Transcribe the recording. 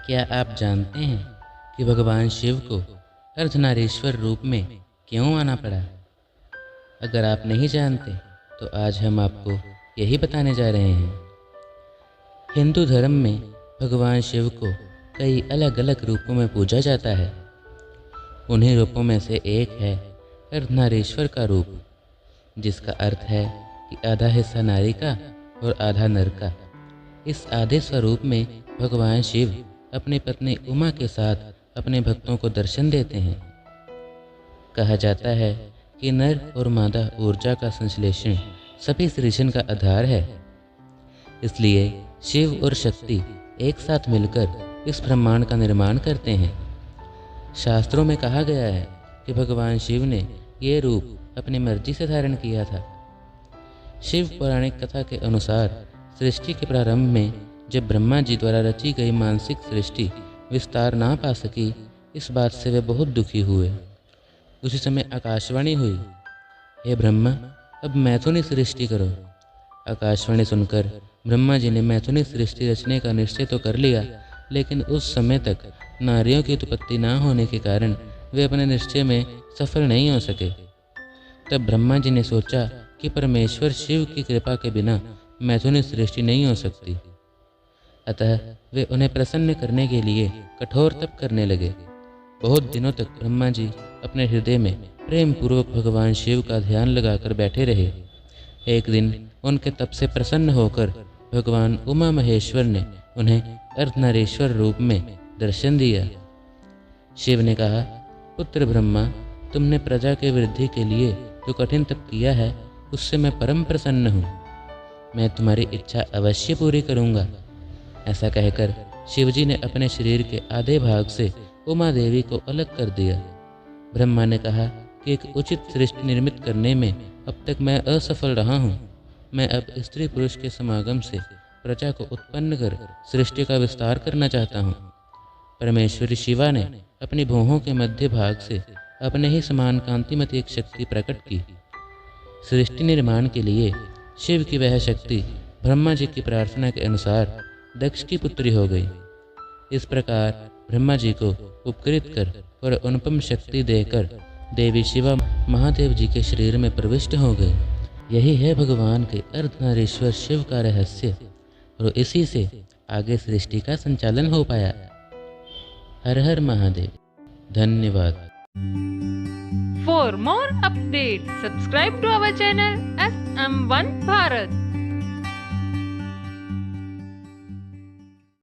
क्या आप जानते हैं कि भगवान शिव को अर्धनारीश्वर रूप में क्यों आना पड़ा? अगर आप नहीं जानते तो आज हम आपको यही बताने जा रहे हैं। हिंदू धर्म में भगवान शिव को कई अलग अलग रूपों में पूजा जाता है। उन्हीं रूपों में से एक है अर्धनारीश्वर का रूप, जिसका अर्थ है कि आधा हिस्सा नारी का और आधा नर का। इस आधे स्वरूप में भगवान शिव अपनी पत्नी उमा के साथ अपने भक्तों को दर्शन देते हैं। कहा जाता है कि नर और मादा ऊर्जा का संश्लेषण सभी सृजन का आधार है। इसलिए शिव और शक्ति एक साथ मिलकर इस ब्रह्मांड का निर्माण करते हैं। शास्त्रों में कहा गया है कि भगवान शिव ने ये रूप अपनी मर्जी से धारण किया था। शिव पौराणिक कथा के अनुसार सृष्टि के प्रारंभ में जब ब्रह्मा जी द्वारा रची गई मानसिक सृष्टि विस्तार ना पा सकी, इस बात से वे बहुत दुखी हुए। उसी समय आकाशवाणी हुई, हे ब्रह्मा, अब मैथुनी सृष्टि करो। आकाशवाणी सुनकर ब्रह्मा जी ने मैथुनी सृष्टि रचने का निश्चय तो कर लिया, लेकिन उस समय तक नारियों की उत्पत्ति ना होने के कारण वे अपने निश्चय में सफल नहीं हो सके। तब ब्रह्मा जी ने सोचा कि परमेश्वर शिव की कृपा के बिना मैथुनी सृष्टि नहीं हो सकती। अतः वे उन्हें प्रसन्न करने के लिए कठोर तप करने लगे। बहुत दिनों तक ब्रह्मा जी अपने हृदय में प्रेम पूर्वक भगवान शिव का ध्यान लगाकर बैठे रहे। एक दिन उनके तप से प्रसन्न होकर भगवान उमा महेश्वर ने उन्हें अर्धनारीश्वर रूप में दर्शन दिया। शिव ने कहा, पुत्र ब्रह्मा, तुमने प्रजा के वृद्धि के लिए जो कठिन तप किया है उससे मैं परम प्रसन्न हूँ। मैं तुम्हारी इच्छा अवश्य पूरी करूँगा। ऐसा कहकर शिवजी ने अपने शरीर के आधे भाग से उमा देवी को अलग कर दिया। ब्रह्मा ने कहा कि एक उचित सृष्टि निर्मित करने में अब तक मैं असफल रहा हूँ। मैं अब स्त्री पुरुष के समागम से प्रजा को उत्पन्न कर सृष्टि का विस्तार करना चाहता हूँ। परमेश्वरी शिवा ने अपनी भौहों के मध्य भाग से अपने ही समान कांतिमती एक शक्ति प्रकट की। सृष्टि निर्माण के लिए शिव की वह शक्ति ब्रह्मा जी की प्रार्थना के अनुसार दक्ष की पुत्री हो गई। इस प्रकार ब्रह्मा जी को उपकृत कर और अनुपम शक्ति देकर देवी शिवा महादेव जी के शरीर में प्रविष्ट हो गई। यही है भगवान के अर्धनारीश्वर शिव का रहस्य, और इसी से आगे सृष्टि का संचालन हो पाया। हर हर महादेव। धन्यवाद। For more updates, subscribe to our channel SM1 Bharat.